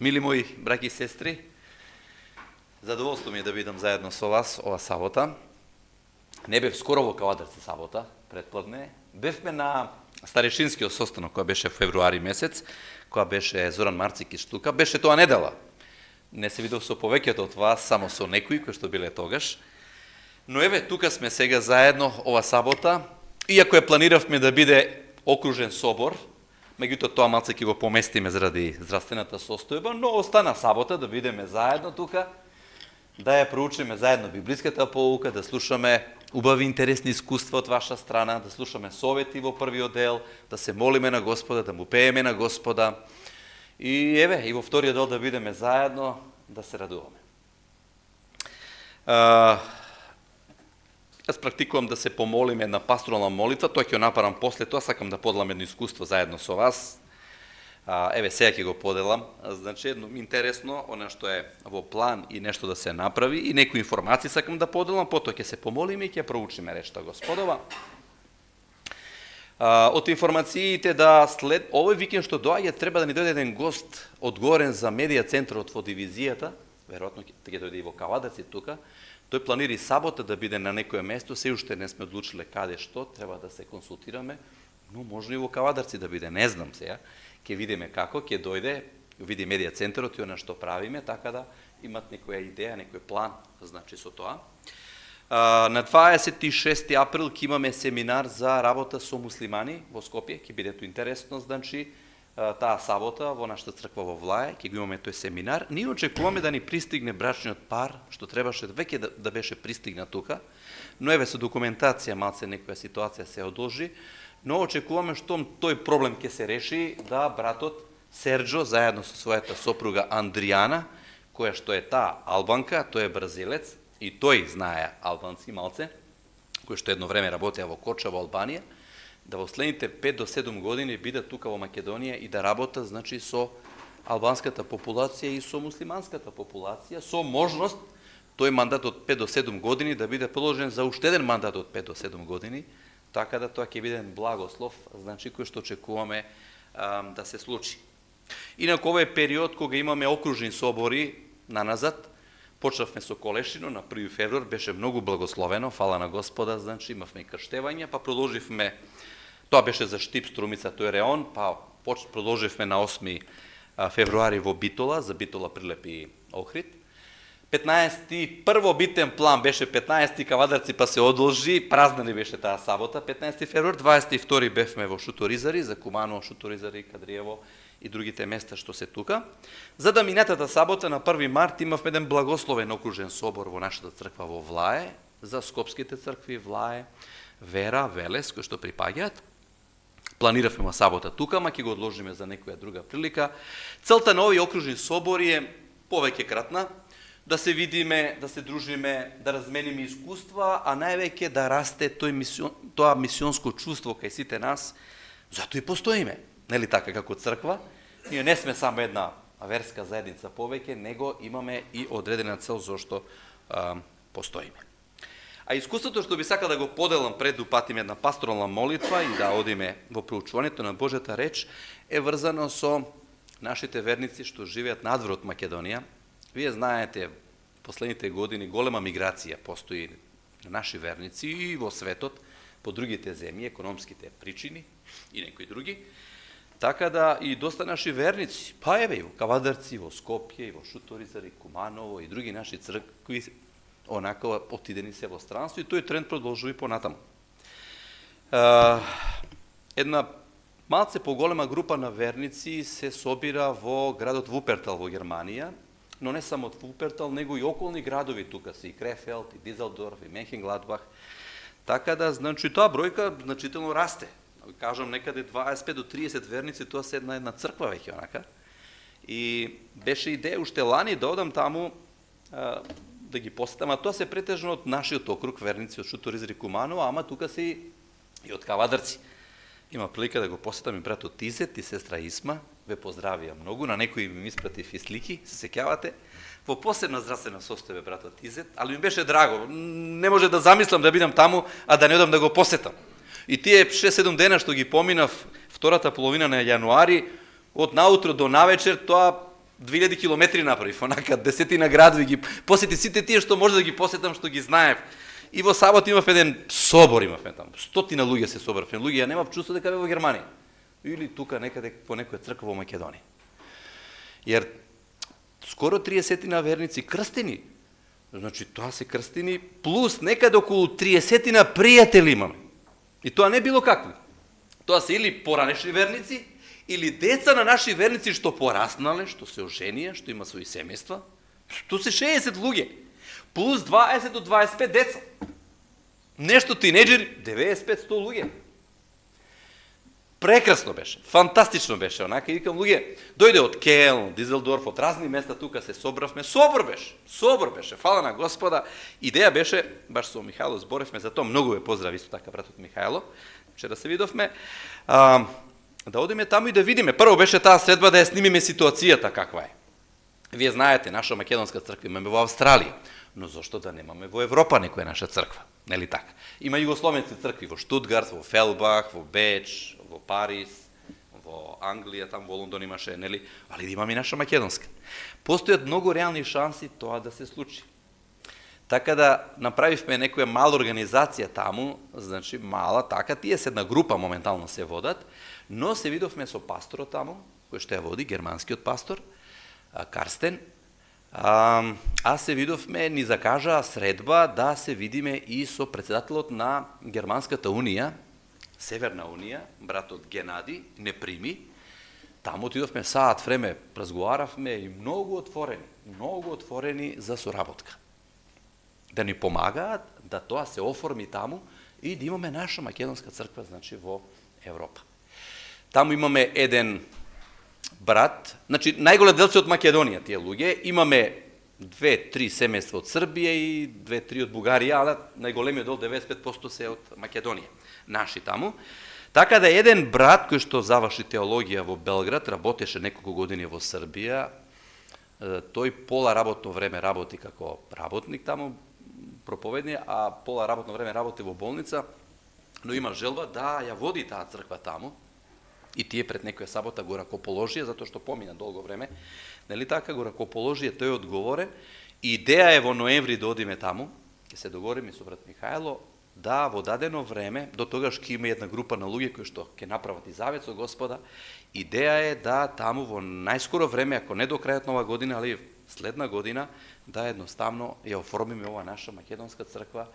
Мили мои браќи и сестри, задоволство ми е да бидам заедно со вас ова сабота. Не бев скоро во Кавадарци сабота, претпладне. Бевме на старешинскиот состанок кој беше в февруари месец, која беше Зоран Марцикич тука. Беше тоа недела. Не се видов со повеќето од вас, само со некои кои што биле тогаш. Но еве, тука сме сега заедно ова сабота, иако ја планиравме да биде окружен собор, меѓутоа тоа малце ќе го поместиме заради здравствената состојба, но остана сабота да бидеме заедно тука, да ја проучиме заедно библиската поука, да слушаме убави интересни искуства од ваша страна, да слушаме совети во првиот дел, да се молиме на Господа, да му пееме на Господа. И еве, и во вториот дел да бидеме заедно, да се радуваме. Јас практикувам да се помолиме една пасторална молитва, тоа ќе ја напарам после тоа, сакам да поделам едно искуство заедно со вас. Еве, сега ќе го поделам. Значи, едно интересно, она што е во план и нешто да се направи, и некои информации сакам да поделам, потоа ќе се помолиме и ќе проучиме речта Господова. Од информациите да след овој викенд што доаѓа, треба да ни дојде еден гост одговорен за медија центарот во дивизијата, веројатно ќе дојде и во Кавадарци тука. Тој планира и сабота да биде на некое место, се уште не сме одлучиле каде што, треба да се консултираме, но можно и во Кавадарци да биде, не знам сега. Ќе видиме како, ќе дојде, види медија центарот и она што правиме, така да имат некоја идеја, некој план, значи со тоа. На 26 април ќе имаме семинар за работа со муслимани во Скопје, ќе биде тоа интересно, значи таа сабота во нашата црква во Влаје, ќе го имаме тој семинар. Ние очекуваме да ни пристигне брачниот пар, што требаше веќе да беше пристигна тука, но еве со документација малце некоја ситуација се одложи, но очекуваме штом тој проблем ќе се реши, да братот Серджо заедно со својата сопруга Андријана, која што е таа албанка, тој е бразилец и тој знае албански малце, кој што едно време работеа во Корча во Албанија, да во следните 5 до 7 години бидат тука во Македонија и да работат, значи, со албанската популација и со муслиманската популација, со можност тој мандат од 5 до 7 години да биде продолжен за уште еден мандат од 5 до 7 години, така да тоа ќе биде благослов, значи, кој што очекуваме да се случи. Инаку овој период кога имаме окружни собори наназад, почнавме со Колешино на 1 февруар, беше многу благословено, фала на Господа, значи имавме и крштевање, па продолживме, тоа беше за Штип, Струмица, тој реон, па продолживме на 8 февруари во Битола, за Битола, Прилеп и Охрид. 15 првобитен план беше 15 Кавадарци, па се одложи, празна ли беше таа сабота, 15 февруар, 22 бевме во Шуторизари, за Куманово, Шуторизари, Кадриево и другите места што се тука. За да минатата сабота на 1 март имавме еден благословен окружен собор во нашата црква во Влаје, за скопските цркви Влаје, Вера, Велес, кои што припаѓаат. Планиравме сабота тука, ма ќе го одложиме за некоја друга прилика. Целта на овие окружни собори е повеќе кратна, да се видиме, да се дружиме, да размениме искуства, а највеќе да расте тоа мисионско чувство кај сите нас, затоа и постоиме. Нели така, како црква? Ние не сме само една верска заедница повеќе, него имаме и одредена цел зашто постоиме. А искуството што би сакал да го поделам пред да упатиме една пасторална молитва и да одиме во проучувањето на Божјата реч, е врзано со нашите верници што живеат надвор од Македонија. Вие знаете, последните години голема миграција постои на наши верници и во светот, по другите земји, економските причини и некои други. Така да и доста наши верници, па еве и во Кавадарци, во Скопје, и во Шуторизари, Куманово и други наши цркви, онака отидени се во странство и тој тренд продолжува и понатаму. Една малце поголема група на верници се собира во градот Вупертал во Германија, но не само од Вупертал, него и околни градови тука се и Крефелд, и Дизелдорф, и Менхенгладбах. Така да, значи, тоа бројка значително расте. Кажам, некаде 25 до 30 верници, тоа се една црква веќе онака. И беше идеја уште лани да одам таму да ги посетам, а тоа се претежно од нашиот округ верници од Шуторизари, Куманово, ама тука се и од Кавадарци. Има прилика да го посетам и братот Тизет и сестра Исма, ве поздравија многу, на некои ми испратив и слики, се сеќавате, во посебна здравствена состојба братот Тизет, али ми беше драго, не може да замислам да бидам таму, а да не одам да го посетам. И тие 6-7 дена што ги поминав, втората половина на јануари, од наутро до навечер, тоа 2000 километри направив, онака 10 градови ги посети сите тие што може да ги посетам, што ги знаев. И во сабот имав еден собор, имавме таму. 100 луѓе се собравме. Луѓе, ја немав чувство дека бе во Германија. Или тука некаде по некоја црква во Македонија. Јер скоро 30 верници крстени. Значи, тоа се крстени, плюс некаде околу 30 пријатели имаме. И тоа не било какви. Тоа се или поранешни верници, или деца на наши верници што пораснале, што се оженија, што има своји семејства. Тоа се 60 луѓе. Плюс 20 до 25 деца. Нешто тинеџери, 95-100 луѓе. Прекрасно беше, фантастично беше, онака и викам луѓе, дојде од Келн, Дизелдорф, од разни места тука се собравме, собор беше, фала на Господа. Идеја беше, баш со Михајло зборевме за тоа, многу ве поздрави исто така братот Михајло, вчера се видовме, да одиме таму и да видиме. Прво беше таа средба да ја снимиме ситуацијата каква е. Вие знаете, наша македонска црква имаме во Австралија, но зошто да немаме во Европа некоја наша црква, нели така? Има југословенски цркви во Штутгарт, во Фелбах, во Беч, во Париз, во Англија, там во Лондон имаше, нели, али да имаме и наша македонска. Постојат многу реални шанси тоа да се случи. Така да направивме некоја мала организација таму, значи мала, така тие се една група моментално се водат, но се видовме со пасторот таму, кој што ја води, германскиот пастор, Карстен, а се видовме, ни закажа средба да се видиме и со председателот на Германската унија, Северна унија, братот Генади, не прими. Таму отидовме саат време, разговаравме и многу отворени за соработка. Да ни помагаат да тоа се оформи таму и да имаме наша македонска црква, значи во Европа. Таму имаме еден брат, значи најголем дел се од Македонија тие луѓе, имаме 2-3 семејства од Србија и 2-3 од Бугарија, ала најголемиот дел 95% се од Македонија, наши таму. Така да еден брат кој што заврши теологија во Белград, работеше неколку години во Србија, тој пола работно време работи како работник таму, проповедник, а пола работно време работи во болница, но има желба да ја води таа црква таму. И тие пред некоја сабота го ракоположија, затоа што помина долго време, нели така, го ракоположија, тој одговорен. Идеја е во ноември да одиме таму, ќе се договориме со брат Михајло, да во дадено време, до тогаш ќе има една група на луѓе кои што ќе направат и завет со Господа. Идеја е да таму во најскоро време, ако не до крајот на оваа година, али следна година, да едноставно ја оформиме ова наша македонска црква,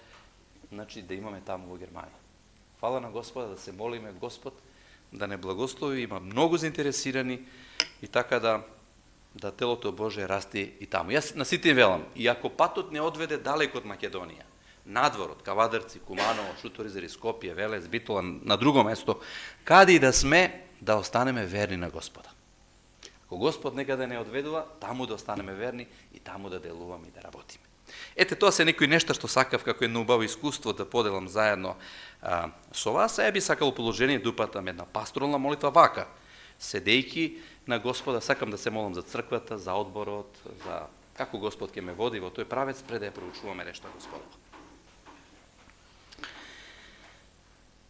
значи да имаме таму во Германија. Фала на Господа, да се молиме Господ да не благослови, има многу заинтересирани и така да телото Божие расти и таму. Јас на сите велам, и ако патот не одведе далеко од Македонија, надвор од Кавадарци, Куманово, Шуторизери, Скопје, Велес, Битола, на друго место, каде и да сме, да останеме верни на Господа. Ако Господ некаде не одведува, таму да останеме верни и таму да делуваме и да работиме. Ете, тоа се некои нешта што сакав како едно убаво искуство да поделам заедно со вас, а ја би сакал положение да упатам една пасторална молитва вака, седејки на Господа, сакам да се молам за црквата, за одборот, за како Господ ќе ме води во тој правец пред да ја проучуваме нешта Господово.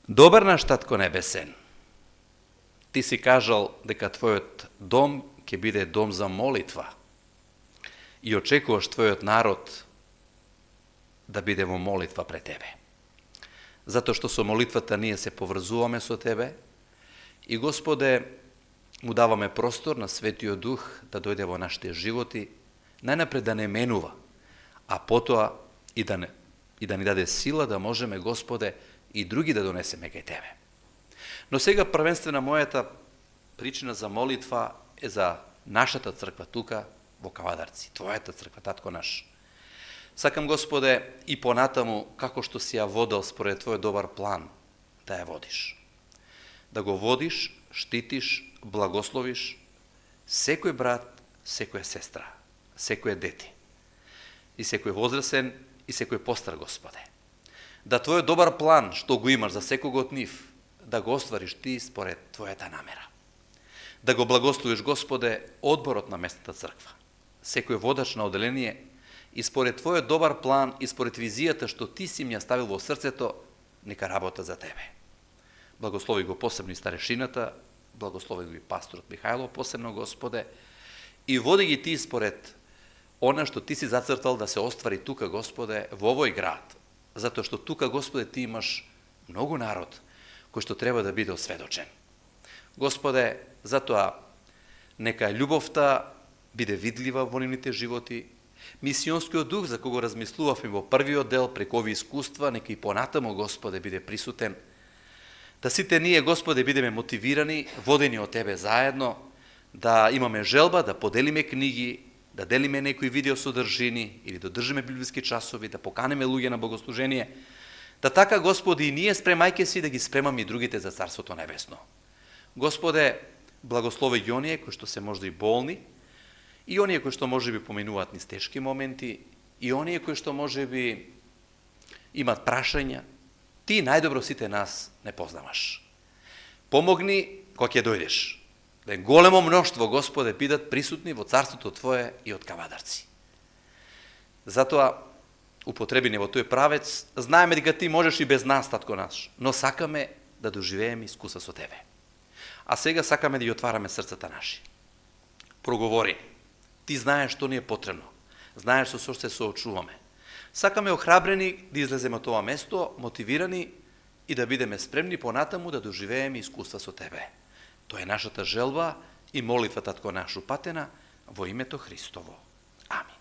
Добар наш Татко Небесен, ти си кажал дека твојот дом ќе биде дом за молитва и очекуваш твојот народ да биде во молитва пред тебе. Затоа што со молитвата ние се поврзуваме со тебе и Господе, му даваме простор на Светиот Дух да дојде во нашите животи, најнапред да не менува, а потоа и да ни даде сила да можеме, Господе, и други да донесеме кај тебе. Но сега првенствена мојата причина за молитва е за нашата црква тука во Кавадарци, твојата црква, Татко наш. Сакам, Господе, и понатаму, како што си ја водел според твој добар план, да ја водиш. Да го водиш, штитиш, благословиш секој брат, секоја сестра, секој дете, и секој возрасен, и секој постар, Господе. Да твојот добар план, што го имаш за секого од нив, да го оствариш ти според твојата намера. Да го благословиш, Господе, одборот на местната црква, секој водач на оделение, и според твојот добар план и според визијата што ти си ми ја ставил во срцето, нека работа за тебе. Благослови го посебно и старешината, благослови го и пасторот Михајло посебно, Господе, и води ги ти според она што ти си зацртал да се оствари тука, Господе, во овој град. Затоа што тука, Господе, ти имаш многу народ кој што треба да биде осведочен. Господе, затоа нека љубовта биде видлива во нивните животи. Мисионскиот дух за кого размислувавме во првиот дел преку овие искуства, нека и понатамо, Господе, биде присутен. Да сите ние, Господе, бидеме мотивирани, водени од Тебе заедно, да имаме желба да поделиме книги, да делиме некои видеосодржини или да држиме библиски часови, да поканеме луѓе на богослужение, да така, Господи, и ние спремајке си да ги спремаме и другите за Царството Небесно. Господе, благослови и оние кои што се можда и болни, и оние кои што може би поминуваат низ тешки моменти, и оние кои што може би имат прашања. Ти најдобро сите нас не познаваш. Помогни кога ќе дојдеш. Да големо мноштво, Господе, бидат присутни во Царството Твое и од кавадарци. Затоа, употреби не во тој правец, знаеме дека Ти можеш и без нас, татко наш, но сакаме да доживееме искуса со Тебе. А сега сакаме да ги отвараме срцата наши. Проговори. Ти знаеш што ни е потребно. Знаеш со што се соочуваме. Сакаме охрабрени да излеземе од ова место, мотивирани и да бидеме спремни понатаму да доживееме искуства со Тебе. Тоа е нашата желба и молитва, татко наш, упатена во името Христово. Амин.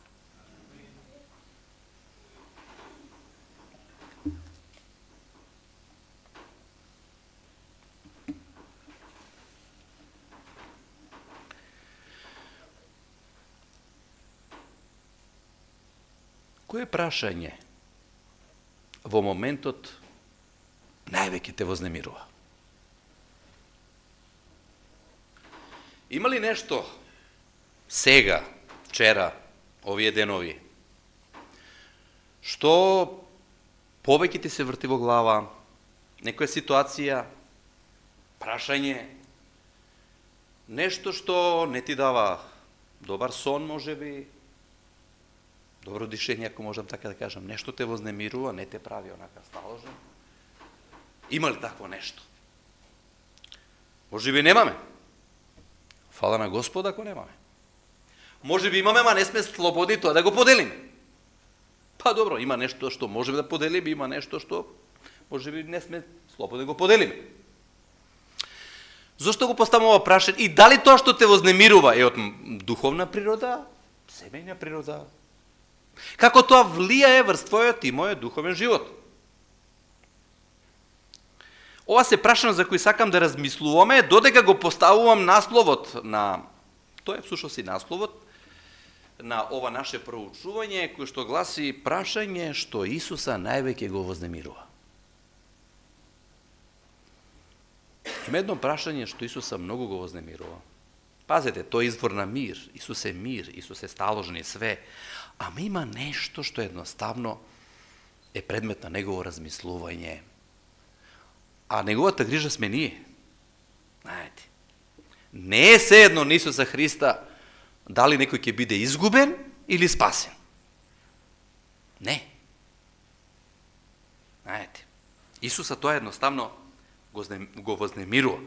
Кое прашање во моментот највеќе те вознемирува? Има ли нешто сега, вчера, овие денови, што повеќе ти се врти во глава, некоја ситуација, прашање, нешто што не ти дава добар сон, можеби, добро дишење, ако можам така да кажам, нешто те вознемирува, не те прави онака сталожен? Има ли такво нешто? Можеби немаме. Фала на Господа ако немаме. Може би имаме, ама не сме слободни тоа да го поделиме. Па добро, има нешто што можеме да поделиме, има нешто што може би не сме слободни да го поделиме. Зошто го поставам ова прашање? И дали тоа што те вознемирува е од духовна природа, семејна природа? Како тоа влијае врз твојот и мојот духовен живот? Ова се прашање за кој сакам да размислуваме, додека го поставувам насловот на, тоа е всушност и насловот, на ова наше проучување, кој што гласи прашање што Исуса највеќе го вознемирува. Има едно прашање што Исуса многу го вознемирува. Пазете, тој е извор на мир, Исус е сталожен и све, ама има нешто што едноставно е предмет на негово размислување. А неговата грижа сме ние. Знаете, не е седно на Исуса Христа дали некој ќе биде изгубен или спасен. Не. Знаете, Исуса тоа едноставно го вознемирува.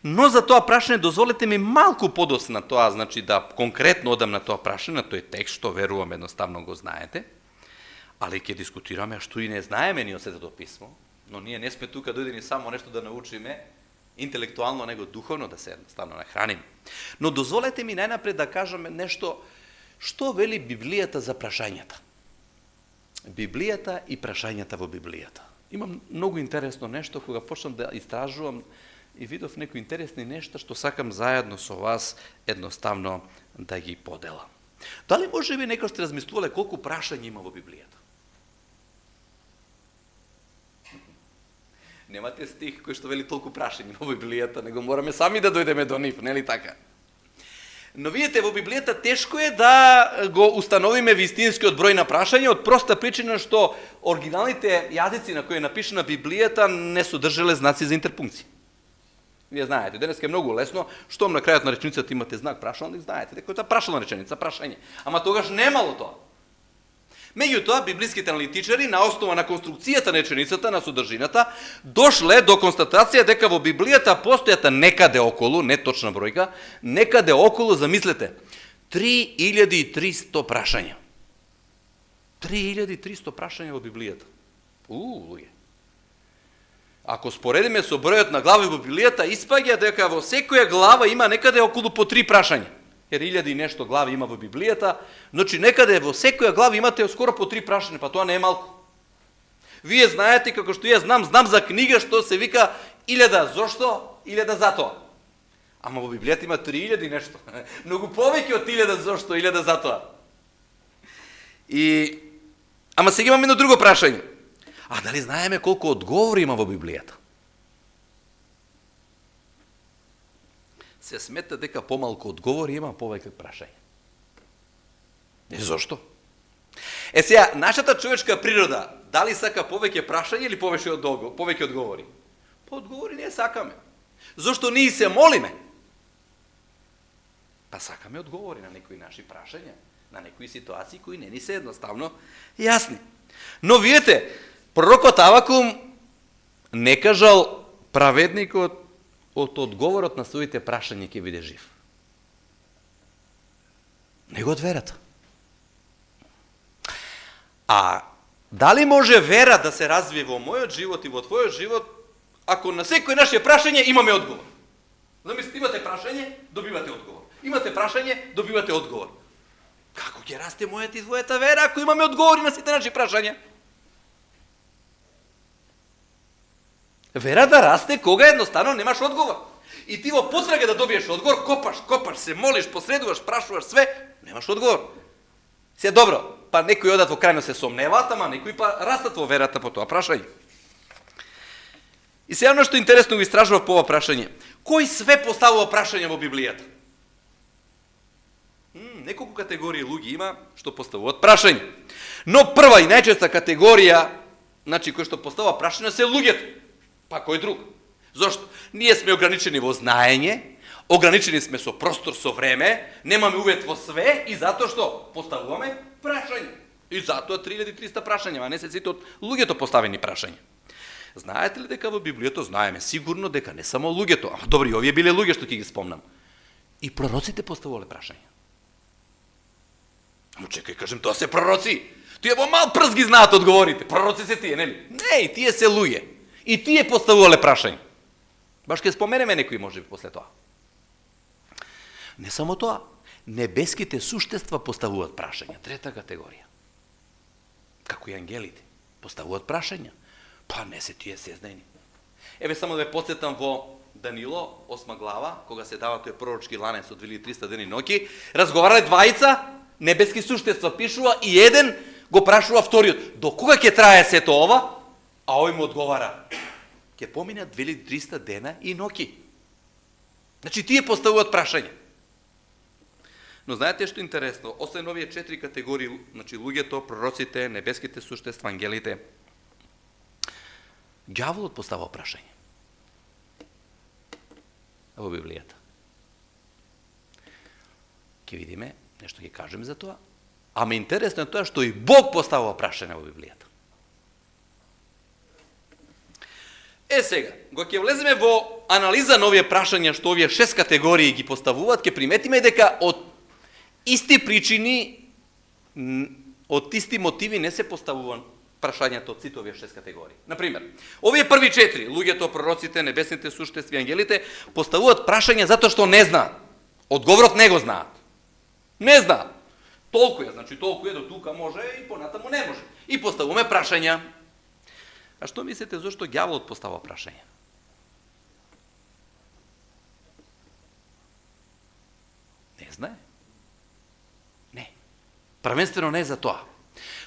Но за тоа прашање дозволете ми малку подоцна тоа, значи да конкретно одам на тоа прашање, на тој текст што верувам едноставно го знаете, али ќе дискутираме што и не знаеме ни од Светото писмо. Но ние не сме тука дојдени само нешто да научиме интелектуално, него духовно да се едноставно нахраниме. Но дозволете ми најнапред да кажеме нешто што вели Библијата за прашањата. Библијата и прашањата во Библијата. Имам многу интересно нешто кога почнам да истражувам и видов некои интересни нешта што сакам заедно со вас едноставно да ги поделам. Дали може би некој сте размислувале колку прашања има во Библијата? Немате стих кој што вели толку прашања во Библијата, него мораме сами да дојдеме до нив, нели така? Но видите, во Библијата тешко е да го установиме вистинскиот број на прашања, од проста причина што оригиналните јазици на кои е напишана Библијата не содржале знаци за интерпункција. Вие знаете, денеска е многу лесно, штом на крајот на реченицата имате знак прашалник, знаете дека е тоа прашална реченица, прашање. Ама тогаш немало тоа. Меѓутоа, библиските аналитичари, на основа на конструкцијата на реченицата, на содржината, дошле до констатација дека во Библијата постојат некаде околу, не точна бројка, некаде околу, замислете, 3300 прашања. 3300 прашања во Библијата. Луѓе. Ако споредиме со бројот на глави во Библијата, испаѓа дека во секоја глава има некаде околу по 3 прашања. Jer 1000 и нешто глави има во Библијата, значи некаде во секоја глава имате скоро по 3 прашања, па тоа не е малку. Вие знаете, како што ја знам за книга што се вика 1000 зошто, 1000 затоа. Ама во Библијата има 3000 и нешто. Многу повеќе од 1000 зошто, 1000 затоа. Ама сега имаме едно друго прашање. А дали знаеме колку одговори има во Библијата? Се смета дека помалку одговори има, повеќе прашања. Зошто? Сега, нашата човечка природа, дали сака повеќе прашања или повеќе одговори? Па одговори не сакаме. Зошто ние се молиме? Па сакаме одговори на некои наши прашања, на некои ситуации кои не ни се едноставно јасни. Но видите, пророкот Авакум не кажал праведникот од одговорот на своите прашања ќе биде жив. Него од верата. А дали може вера да се развие во мојот живот и во твојот живот, ако на секој наше прашање имаме одговор? Замислите, имате прашање, добивате одговор. Имате прашање, добивате одговор. Како ќе расте мојата и твојата вера ако имаме одговори на сите наши прашања? Вера да расте кога едноставно немаш одговор. И ти во потрага да добиеш одговор, копаш, се молиш, посредуваш, прашуваш све, немаш одговор. Се добро, па некои одат во крајно се сомневаат, ама некои па растат во верата по тоа прашање. И сега нешто интересно го истражував по ова прашање. Кој све поставува прашања во Библијата? Неколку категории луѓе има што поставуваат прашања. Но прва и најчеста категорија, значи кој што поставува прашања се луѓето. Па кој друг? Зошто? Ние сме ограничени во знаење, ограничени сме со простор, со време, немаме увет во све и затоа што поставуваме прашања. И затоа 3300 прашања, а не се сите од луѓето поставени прашања. Знаете ли дека во Библијата знаеме сигурно дека не само луѓето, ама добри, овие биле луѓе што ќе ги спомнам. И пророците поставувале прашања. Но чекај, кажем, тоа се пророци. Тие во мал прст ги знаат одговорите. Пророци се тие, нели? Не, тие се луѓе. И тие поставувале прашања. Баш ќе споменеме некои можеби после тоа. Не само тоа, небеските суштества поставуваат прашања. Трета категорија. Како и ангелите поставуваат прашања. Па не се тие сезнајни. Еве само да ве потсетам во Данило, 8 глава, кога се дава тој пророчки ланец од 2300 дни и ноќи, разговарале двајца небески суштества, пишува и еден го прашува вториот. До кога ќе трае сето ова? А овој му одговара. Ќе поминат 2300 дена и ноќи. Значи тие поставуваат прашања. Но знаете што е интересно? Освен овие 4 категории, значи луѓето, пророците, небеските суштества, ангелите, ѓаволот поставува прашање во Библијата. Ќе видиме, нешто ќе кажеме за тоа. Ама интересно е тоа што и Бог поставува прашање во Библијата. Сега, кога ќе влеземе во анализа на овие прашања што овие 6 категории ги поставуваат, ќе приметиме дека од исти причини, од исти мотиви не се поставува прашањата од сите овие 6 категории. Например, овие први 4, луѓето, пророците, небесните суштества и ангелите, поставуваат прашања затоа што не знаат. Одговорот не го знаат. Не знаат. Толку е, значи толку е, до тука може и понатаму не може. И поставуваме прашања. А што мислите зошто ѓаволот поставува прашања? Не знае. Не. Првенствено не за тоа.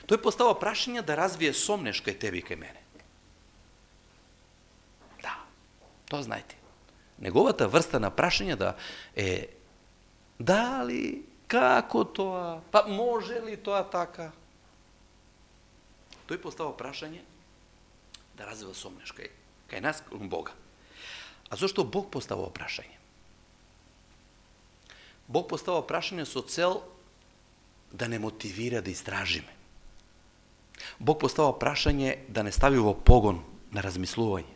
Тој поставува прашања да развие сомнеш кај тебе и кај мене. Да, тоа знаете. Неговата врста на прашања да е дали, како тоа, па може ли тоа така? Тој поставува прашање да развива сомнеш кај нас, кај Бога. А зошто Бог поставува прашање? Бог поставува прашање со цел да не мотивира да истражиме. Бог поставува прашање да не стави во погон на размислување.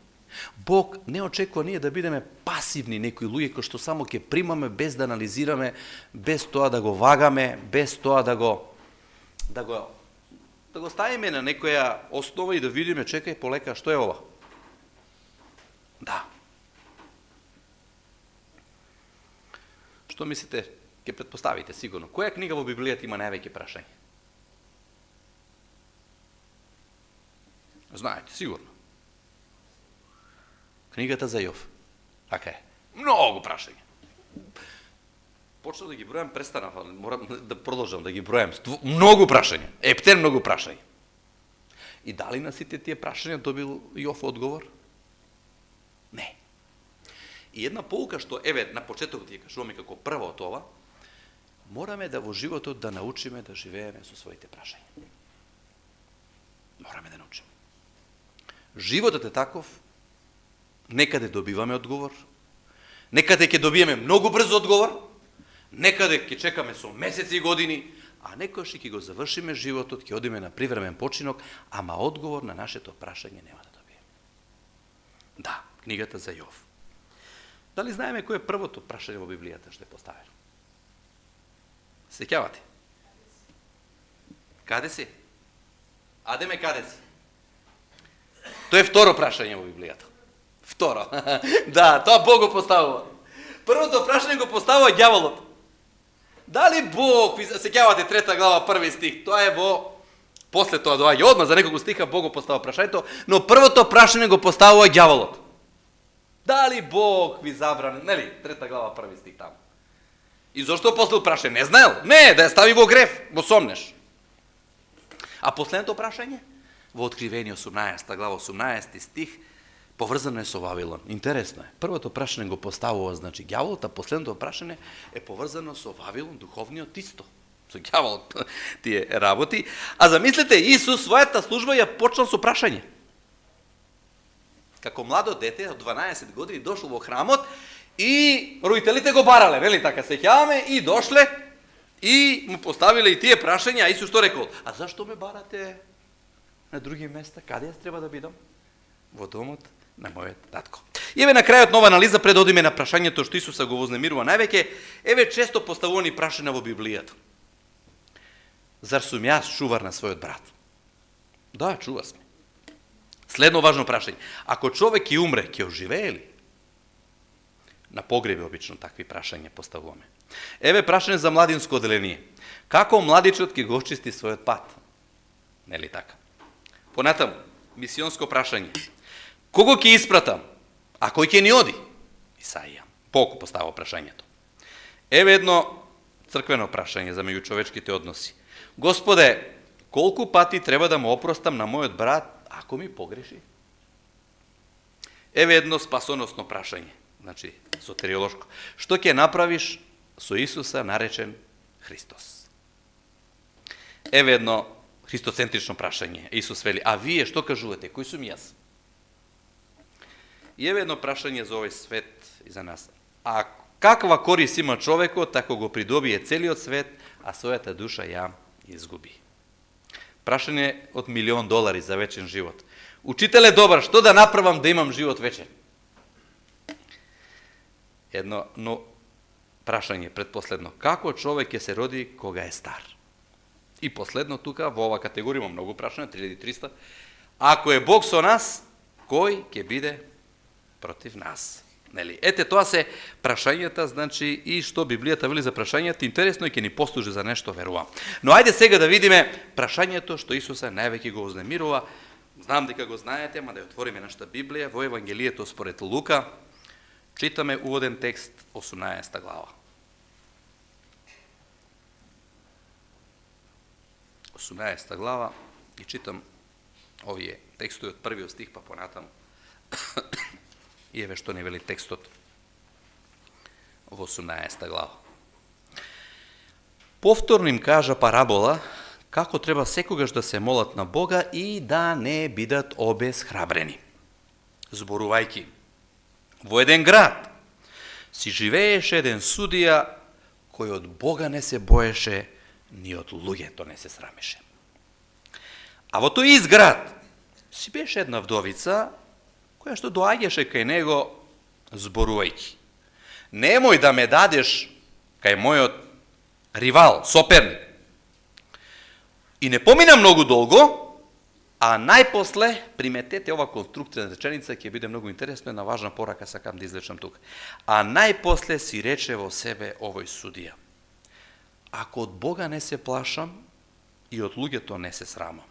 Бог не очекува ние да бидеме пасивни некои луѓе кои што само ќе примаме без да анализираме, без тоа да го вагаме, без тоа да го ставиме на некоја основа и да видиме, чекај, полека, што е ова? Да. Што мислите, ќе претпоставите сигурно? Која книга во Библијата има највеќе прашање? Знаете, сигурно. Книгата за Јов. Така е. Многу прашања. Почнав да ги бројам, престанав, морам да продолжам да ги бројам. Многу прашања. Ептен многу прашања. И дали на сите тие прашања добил Јов одговор? Не. И една поука што, еве, на почетокот ја кажуваме како прво од ова, мораме да во животот да научиме да живееме со своите прашања. Мораме да научиме. Животот е таков, некаде добиваме одговор, некаде ќе добиеме многу брзо одговор, некаде ќе чекаме со месеци и години, а некојаш ќе го завршиме животот, ќе одиме на привремен починок, ама одговор на нашето прашање нема да добиеме. Да, книгата за Јов. Дали знаеме кој е првото прашање во Библијата што е поставено? Сеќавате? Каде си? Адеме, каде си? Тоа е второ прашање во Библијата. Второ. Да, тоа Бог го поставува. Првото прашање го поставува ѓаволот. Дали Бог, сеќавате 3 глава, 1 стих, тоа е во, после тоа доаѓа одма за неколку стиха Бог го поставува прашањето, но првото прашање го поставува ѓаволот. Дали Бог ви забрани, нели, 3 глава, 1 стих таму. И зошто после прашање? Не знаел? Не, да ја стави во грев, во сомнеш. А последното прашање? Во Откривение 18 глава, 18 стих, поврзано е со Вавилон. Интересно е. Првото прашање го поставува, значи, ѓаволот, а последното прашање е поврзано со Вавилон, духовниот исто. Со ѓаволот тие работи. А замислете, Исус својата служба ја почнал со прашање. Како младо дете од 12 години дошол во храмот и родителите го барале, нели така, сеќаваме, и дошле и му поставиле и тие прашања, а Исус што рекол? А зашто ме барате на други места? Каде јас треба да бидам? Во домот на мојот татко. И еве на крајот нова анализа пред да одиме на прашањето што Исуса го вознемирува највеќе, еве често поставувани прашања во Библијата. Зар сум јас чувар на својот брат? Да, чува сме. Следно важно прашање. Ако човек ќе умре, ќе оживее ли? На погреби обично такви прашања поставуваме. Еве прашање за младинско одделение. Како младичот ќе го очисти својот пат? Нели така? Понатаму, мисионско прашање. Кого ќе испратам? А кој ќе ни оди? Исаија. Бог поставува прашањето. Еве едно црквено прашање за меѓучовечките односи. Господе, колку пати треба да му опростам на мојот брат ако ми погреши? Еве едно спасоносно прашање, значи сотериолошко. Што ќе направиш со Исуса наречен Христос? Еве едно христоцентрично прашање. Исус вели, а вие што кажувате, кој сум јас? И еве едно прашање за овој свет и за нас. А каква корист има човекот ако го придобие целиот свет, а својата душа ја изгуби? Прашање од $1.000.000 за вечен живот. Учителе добар, што да направам да имам живот вечен? Едно, но прашање предпоследно. Како човек ќе се роди кога е стар? И последно тука, во ова категорија има многу прашања, 3300. Ако е Бог со нас, кој ќе биде против нас? Нели? Ете, тоа се прашањата, значи, и што Библијата вели за прашањата, интересно и ќе ни послужи за нешто, верувам. Но ајде сега да видиме прашањето што Исуса највеќе го вознемирува. Знам дека го знаете, ама да ја отвориме нашата Библија во Евангелието според Лука. Читаме уводен текст, 18 глава. 18 глава и читам овие текстови од првиот стих па понатаму. И еве што ни вели текстот во 18 глава. Повторно им кажа парабола како треба секогаш да се молат на Бога и да не бидат обесхрабрени. Зборувајќи, во еден град си живееше еден судија кој од Бога не се боеше, ни од луѓето не се срамеше. А во тој ист град си беше една вдовица која што доаѓаше кај него зборувајќи: немој да ме дадеш кај мојот ривал, соперник. И не помина многу долго, а најпосле, приметете ова конструкција на реченица, ќе биде многу интересно, една важна порака сакам да извлечам тука. А најпосле си рече во себе овој судија: ако од Бога не се плашам и од луѓето не се срамам.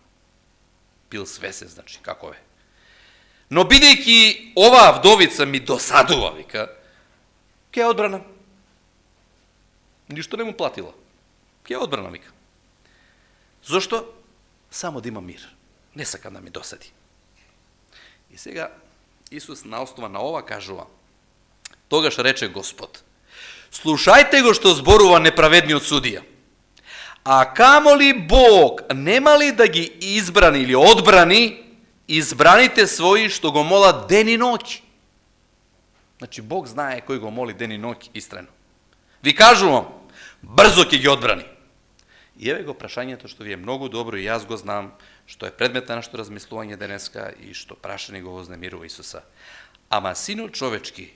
Бил свесен, значи, како е. Но бидејќи оваа вдовица ми досадува, вика, ќе ја одбранам. Ништо не му платила. Ќе ја одбранам, вика. Зошто? Само да има мир. Не сакам да ми досади. И сега Исус на основа на ова кажува: тогаш рече Господ: слушајте го што зборува неправедниот судија. А камоли Бог нема ли да ги избрани или одбрани избраните своји што го молат ден и ноќ? Значи Бог знае кој го моли ден и ноќ истрено. Ви кажувам, брзо ќе ги одбрани. И еве го прашањето што ви е многу добро и јас го знам, што е предмет на нашето размислување денеска и што прашање го вознемирува Исуса. Ама Синот човечки,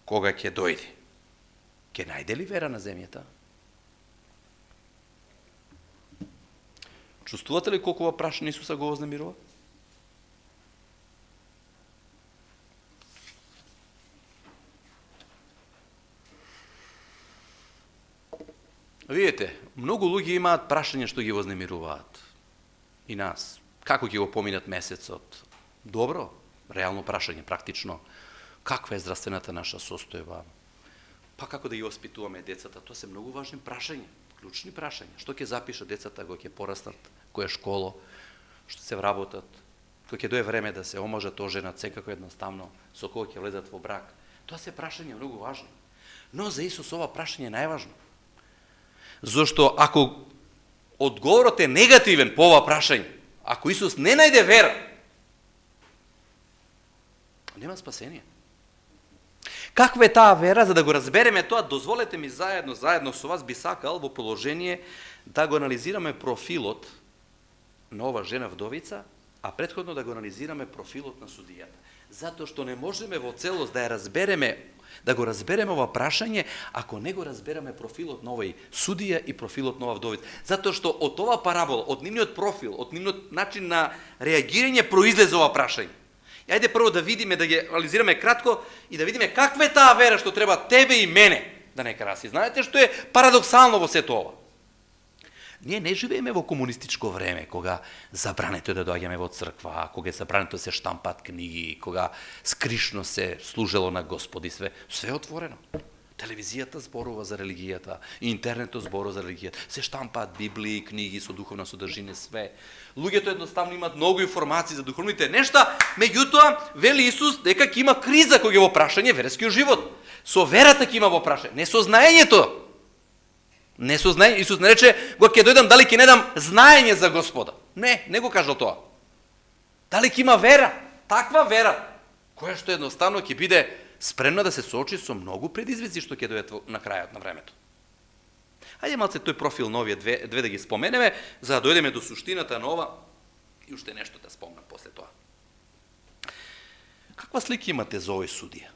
кога ќе дојде, ќе најде ли вера на земјата? Чувствувате ли колку ова прашање Исуса го вознемирува? Видите, многу луѓе имаат прашања што ги вознемируваат. И нас. Како ќе го поминат месецот? Добро, реално прашање, практично. Каква е здравствената наша состојба? Па како да ги воспитуваме децата? Тоа се многу важни прашања, клучни прашања. Што ќе запишат децата кога ќе пораснат, која школа, што се вработат, кога ќе дое време да се омажат, оженат, секако едноставно, со кого ќе влезат во брак. Тоа се прашања многу важни. Но за Исус ова прашање е најважно. Зошто ако одговорот е негативен по ова прашање, ако Исус не најде вера, нема спасение. Каква е таа вера? За да го разбереме тоа, дозволете ми заедно со вас би сакал во положение да го анализираме профилот на ова жена вдовица, а претходно да го анализираме профилот на судијата. Затоа што не можеме во целост да ја разбереме, да го разбереме ова прашање, ако не го разбереме профилот на овој судија и профилот на ова вдовица. Затоа што од ова парабола, од нивниот профил, од нивниот начин на реагирање произлезе ова прашање. И ајде прво да видиме, да ги анализираме кратко и да видиме каква е таа вера што треба тебе и мене да не краси. Знаете што е парадоксално во сето ова? Ние не живееме во комунистичко време, кога забрането е да доаѓаме во црква, кога е забрането да се штампат книги, кога скришно се служело на Господи, све е отворено. Телевизијата зборува за религијата, интернетот зборува за религијата, се штампаат библии, книги со духовна содржина, све. Луѓето едноставно имаат многу информации за духовните нешта, меѓутоа вели Исус дека ќе има криза кога е во прашање верскиот живот. Со верата ќе има во прашање, не со знаењето. Не со знаење, Исус не рече, кога ќе дојдам, дали ќе не дам знаење за Господа. Не го кажал тоа. Дали ќе има вера, таква вера, која што едноставно ќе биде спремна да се соочи со многу предизвици што ќе дојдат на крајот на времето. Хајде малце тој профил на овие две да ги споменеме, за да дојдеме до суштината на ова и уште нешто да спомнам после тоа. Каква слика имате за овој судија?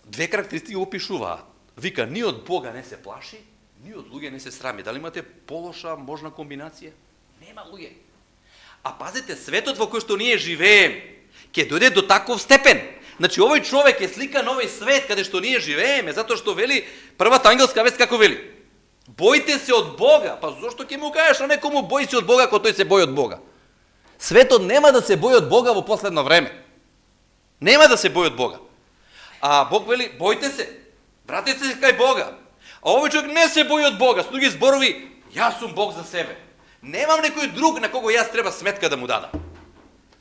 Две карактеристики го опишуваат. Вика, ни од Бога не се плаши, ни од луѓе не се срами. Дали имате полоша можна комбинација? Нема луѓе. А пазете, светот во кој што ние живееме ќе дојде до таков степен. Значи, овој човек е слика на овој свет каде што ние живееме, затоа што вели, првата ангелска вест како вели? Бојте се од Бога. Па зошто ќе му кажеш на некому бој се од Бога, кога тој се бои од Бога? Светот нема да се бои од Бога во последно време. Нема да се бои од Бога. А Бог вели, бојте се, вратете се кај Бога. А овој човек не се бои од Бога, со други зборови, јас сум Бог за себе. Немам некој друг на кого јас треба сметка да му дадам.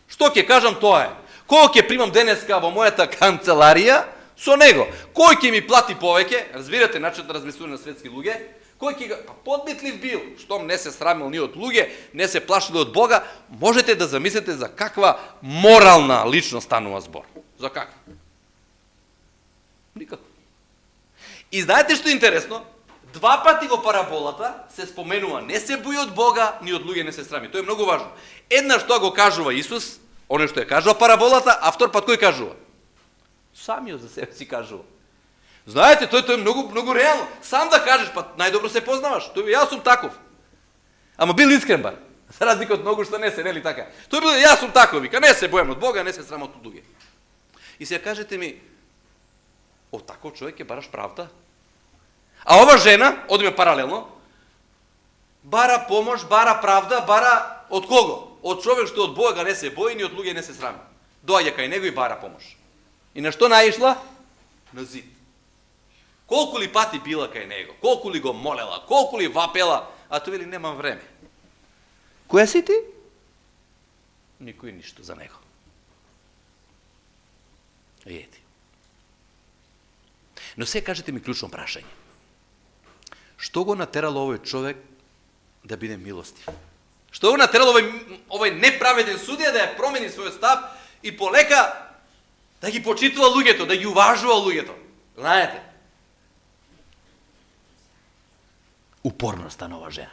Што ќе кажам, тоа е. Кога ќе примам денеска во мојата канцеларија, со него. Кој ќе ми плати повеќе, разбирате начинот на размислување на светски луѓе, кој ќе па подбитлив бил, штом не се срамил ни од луѓе, не се плашил од Бога, можете да замислите за каква морална личност станува збор. За каква? Никако. И знаете што е интересно? Два пати во параболата се споменува не се бои од Бога, ни од луѓе не се срами. Тоа е многу важно. Една што го кажува Исус, оно што ја кажува параболата, а втор пат кој кажува? Самиот за себе си кажува. Знаете, тоа е многу реално. Сам да кажеш, па најдобро се познаваш. Тој јас сум таков. Ама бил искрен бар. За разлика од многу што не се, нели така? Тој бил јас сум таков, вика, не се бојам од Бога, не се срамам од луѓе. И сега кажете ми, од таков човек ќе бараш правда? А ова жена, одиме паралелно, бара помош, бара правда, бара од кого? Од човек што од Бога не се бои, ни од луѓе не се срами. Доаѓа кај него и бара помош. И на што наишла? На зид. Колку ли пати била кај него, колку ли го молела, колку ли вапела, а тој вели немам време. Која си ти? Никој ништо за него. Ети. Но се кажете ми клучно прашање. Што го натерало овој човек да биде милостив? Што го натерало овој неправеден судија да ја промени својот став и полека да ги почитува луѓето, да ги уважува луѓето? Знаете? Упорноста на ова жена.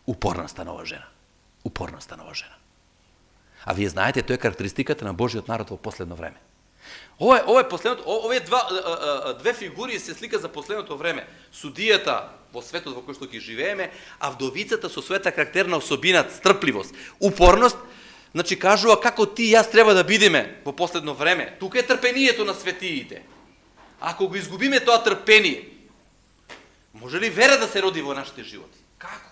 Упорноста на ова жена. Упорноста на ова жена. А вие знаете, тоа е карактеристиката на Божиот народ во последно време. Овие две фигури се слика за последното време. Судијата во светот во кој што ги живееме, а вдовицата со својата карактерна особина, стрпливост, упорност, значи кажува како ти и јас треба да бидеме во последно време. Тука е трпението на светиите. Ако го изгубиме тоа трпение, може ли вера да се роди во нашите животи? Како?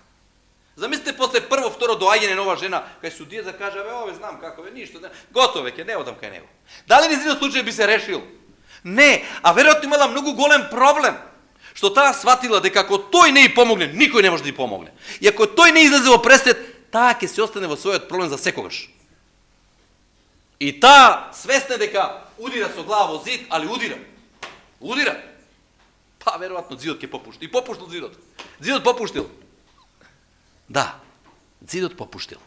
Замислите после прво, второ доаѓање на ова жена, кај судија да каже, ове знам како е, ништо, готове ќе, не одам кај него. Дали низиниот случај би се решил? Не, а веројатно имала многу голем проблем, што таа сватила дека ако тој не и помогне, никој не може да и помогне. И ако тој не излезе во пресвет, таа ќе се остане во својот проблем за секогаш. И таа свесна дека удира со глава во зид, али удира. Удира. Па веројатно зидот ќе попушти. И попуштил зидот. Зидот попуштил. Да, зидот попуштил.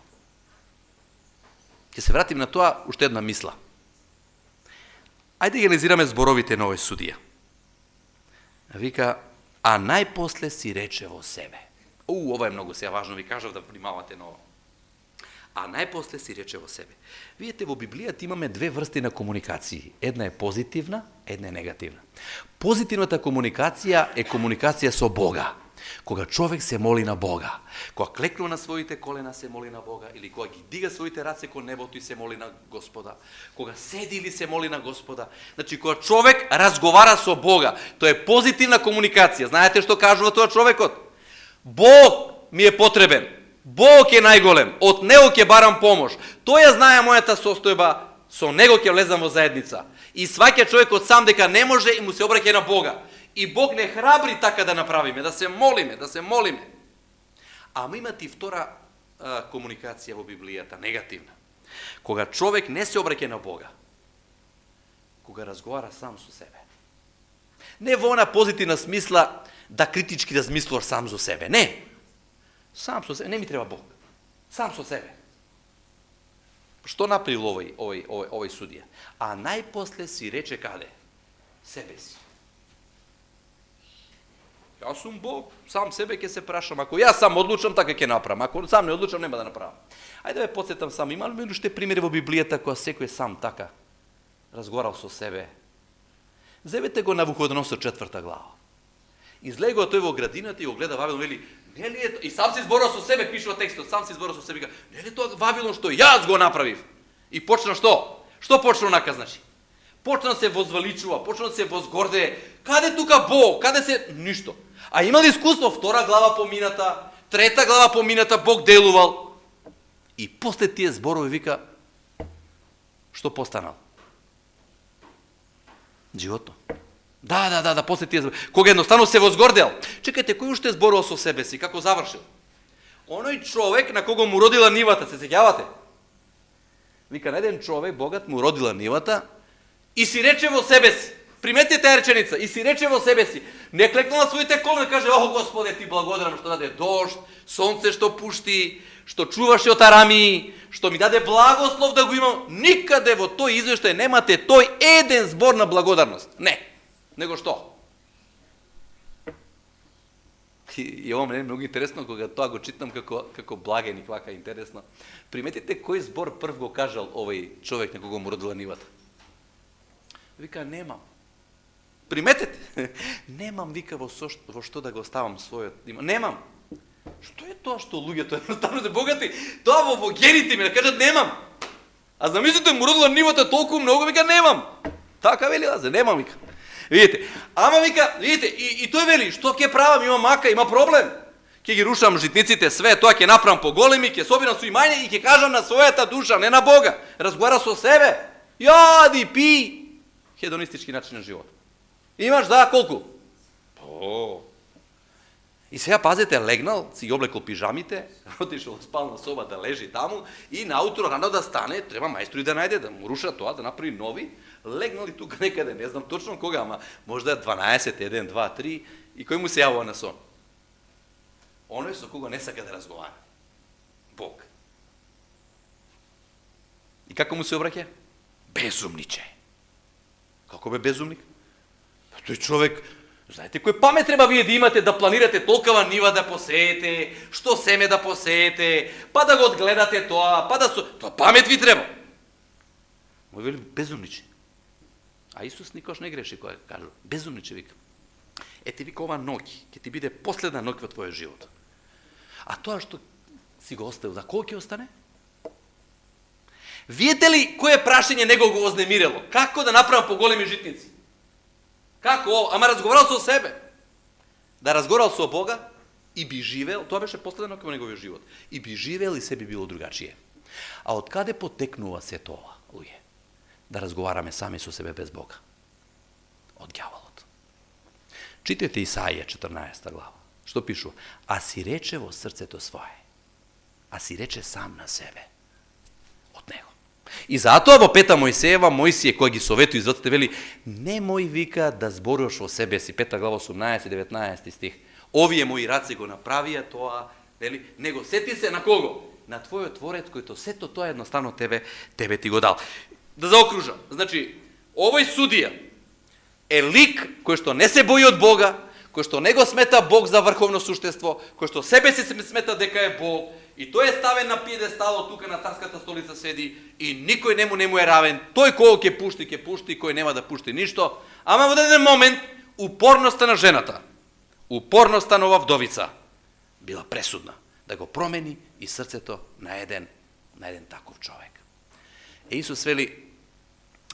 Ќе се вратим на тоа уште една мисла. Ајде ги анализираме зборовите на овој судија. Вика, а најпосле си рече во себе. Ова е многу сега важно, ви кажав да внимавате на ова. А најпосле си рече во себе. Видите, во Библијата имаме две врсти на комуникации. Една е позитивна, една е негативна. Позитивната комуникација е комуникација со Бога. Кога човек се моли на Бога, кога клекнува на своите колена се моли на Бога, или кога ги дига своите раце кон небото и се моли на Господа, кога седи или се моли на Господа, значи кога човек разговара со Бога, тоа е позитивна комуникација. Знаете што кажува тоа човекот? Бог ми е потребен, Бог е најголем, од него ќе барам помош. Тој ја знае мојата состојба, со него ќе влезам во заедница. И сваќа човекот сам дека не може и му се обраќа на Бога. И Бог не храбри така да направиме, да се молиме, да се молиме. Ама има и втора комуникација во Библијата, негативна. Кога човек не се обраќа на Бога, кога разговара сам со себе. Не во она позитивна смисла да критички да змислуваш сам за себе, не. Сам со себе, не ми треба Бог. Сам со себе. Што направил овој судија? А најпосле си рече каде? Себе си. Јас сум Бог, сам себе ќе се прашам. Ако јас сам одлучам, така ќе направам. Ако сам не одлучам, нема да направам. Ајде да ве потсетам сам. Имаме ли уште примери во Библијата кога секој сам така разговарал со себе? Зевете го Навуходоносор 4 глава. Излегува тој во градината и го гледа Вавилон, вели, нели е и сам се зборува со себе, пишува текстот, сам се зборува со себе, вика, нели тоа Вавилон што јас го направив? И почна што? Што почна онака, значи? Почна се возвеличува, почна се возгордее. Каде тука Бог? Каде се ништо? А имали искуство, 2 глава помината, 3 глава помината, Бог делувал. И после тие зборови вика, што постанал? Животно. Да, после тие зборови. Кога едноставно се возгордел. Чекајте, кој уште зборувал со себе си, како завршил? Оној човек на кого му родила нивата, се сеќавате? Вика, на еден човек, Богат му родила нивата и си рече во себе си. Приметите таа реченица, и си рече во себе си. Не клекнала своите колена, каже, охо Господе, ти благодарам што даде дожд, сонце што пушти, што чуваше од арами, што ми даде благослов да го имам. Никаде во тој извештај немате тој еден збор на благодарност. Не. Него што? И ова мене е многу интересно кога тоа го читам како благеник, вака интересно. Приметите кој збор прв го кажал овој човек на кого му родила нивата? Вика, немам. Приметете? Немам, вика, во што да го ставам својот. Немам. Што е тоа што луѓето едноставно се богати? Тоа во гените ми да кажат немам. А замислите му родила нивата толку многу, вика, немам. Така вели Лазар, немам, вика. Видите, ама вика, видите, и тој вели, што ќе правам, има мака, има проблем. Ќе ги рушам житниците, све, тоа ќе направам поголеми, ќе собирам со имање и ќе кажам на својата душа, не на Бога. Разговара со себе. Јади, пи. Хедонистички начин на живот. Имаш, да, колку? И сега пазете, легнал, си ги облекол пижамите, отишол во спална соба да лежи таму и наутро рано да стане, треба мајстори да најде, да му руша тоа, да направи нови. Легнал и тука некаде, не знам точно кога, ама можда е 12, 1, 2, 3, и кој му се јавува на сон? Оној со кого не сака да разговара. Бог. И како му се обраќа? Безумниче. Како бе безумник? Тој човек, знаете кој памет треба вие да имате да планирате толкова нива да посеете, што семе да посеете, па да го одгледате тоа, па да тоа памет ви треба. Му вели безумниче. А Исус никош не греши кога кажа безумниче, вика. Ете, вика, ова ноќ ќе ти биде последна ноќ во твојот живот. А тоа што си го оставил, за колку ќе остане? Видите ли кое прашање него го вознемирило? Како да направам поголеми житници? Како? Ама разговарал со себе. Да разговарал со Бога и би живел, тоа беше последна ноќ во неговиот живот. И би живел и се би било другачие. А од каде потекнува се тоа, луѓе? Да разговараме сами со себе без Бога. Од ѓаволот. Читайте Исаија 14 глава. Што пишу? А си рече во срцето свое. А си рече сам на себе. Од него. И затоа во 5 Мојсеева, Мојсие кој ги советува изоците вели, немој, вика, да зборуваш во себе си, 5 глава 18-19 стих. Овие мои раци го направија тоа, вели, него сети се на кого? На твојот творец којто сето тоа едноставно тебе ти го дал. Да заокружам. Значи, овој судија е лик кој што не се бои од Бога, кој што не го смета Бог за врховно суштество, кој што себе си смета дека е Бог, и тој е ставен на пиедесталот тука на царската столица седи и никој нему е равен. Тој кој ќе пушти, кој нема да пушти ништо. Ама во еден момент упорноста на жената, упорноста на ова вдовица била пресудна да го промени и срцето на еден таков човек. Исус вели,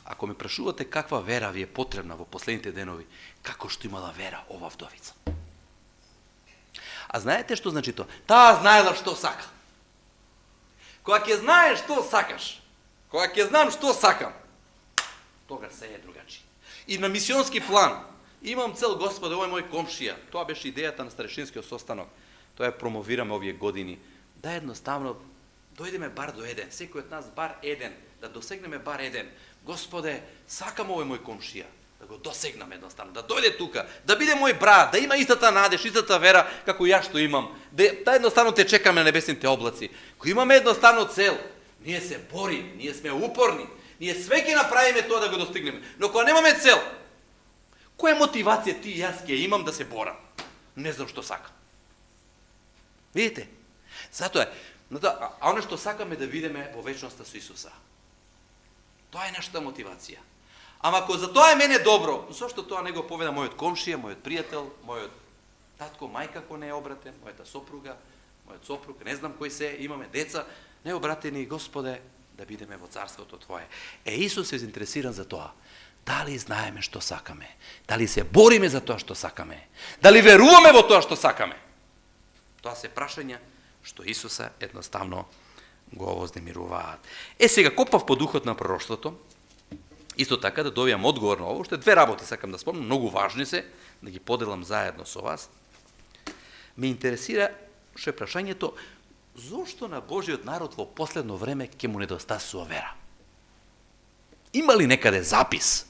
ако ме прашувате каква вера ви е потребна во последните денови, како што имала вера ова вдовица. А знаете што значи тоа? Таа знаела што сака. Кога ќе знаеш што сакаш, кога ќе знам што сакам, тогаш се е другачи. И на мисионски план, имам цел, Господе, овој мој комшија, тоа беше идејата на старешинскиот состанок, тоа ја промовираме овие години, да едноставно дојдеме бар до еден, секој од нас бар еден, да досегнеме бар еден. Господе, сакам овој мој комшија, да го досегнам едноставно, да дојде тука, да биде мој брат, да има истата надеж, истата вера, како ја што имам, да едноставно те чекаме на небесните облаци. Кој имаме едноставно цел, ние се борим, ние сме упорни, ние све ќе направиме тоа да го достигнеме. Но кога немаме цел, која мотивација ти и јас ќе имам да се борам? Не знам што сакам. Видите? Затоа е, а оно што сакаме да видиме во вечноста со Исуса. Тоа е нашата мотивација. Ама ако за тоа е мене добро, зошто тоа не го поведа мојот комшија, мојот пријател, мојот татко, мајка кој не е обратен, мојата сопруга, мојот сопруг, не знам кои се, имаме деца, не обратени, Господе, да бидеме во царството Твое. Исус е заинтересиран за тоа. Дали знаеме што сакаме? Дали се бориме за тоа што сакаме? Дали веруваме во тоа што сакаме? Тоа се прашања што Исуса едноставно го вознемируваат. Сега копав по духот на пророштвото, исто така да добијам одговор на ово, уште две работи сакам да спомнам, многу важни се, да ги поделам заедно со вас. Ме интересира ше прашањето, зошто на Божиот народ во последно време ќе му недостасува вера? Има ли некаде запис?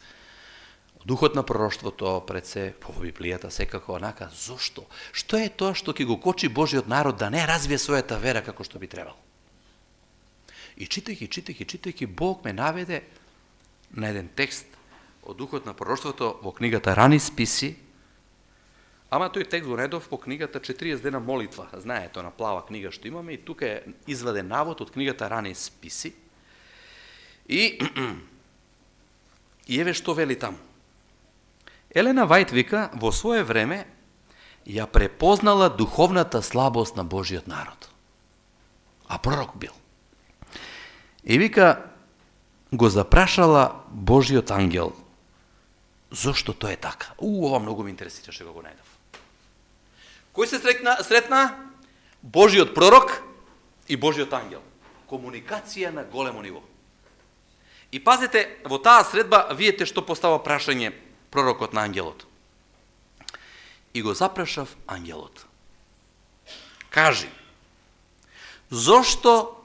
Духот на пророштвото пред се, по Библијата секако онака, зошто? Што е тоа што ќе го кочи Божиот народ да не развие својата вера како што би требало? И читајќи, Бог ме наведе на еден текст од Духот на пророштвото во книгата Рани списи, Ама тој текст го најдов по книгата 40 дена молитва. Знаете, на плава книга што имаме, и тука е изваден навод од книгата Рани списи. И еве што вели таму. Елена Вајт вика, во свое време ја препознала духовната слабост на Божиот народ. А пророк бил. И вика, го запрашала Божиот ангел, зошто тоа е така? Ова многу ме интересира што го најдов. Кој се сретна? Божиот пророк и Божиот ангел. Комуникација на големо ниво. И пазете, во таа средба видите што постава прашање пророкот на ангелот. И го запрашав ангелот. Кажи, зошто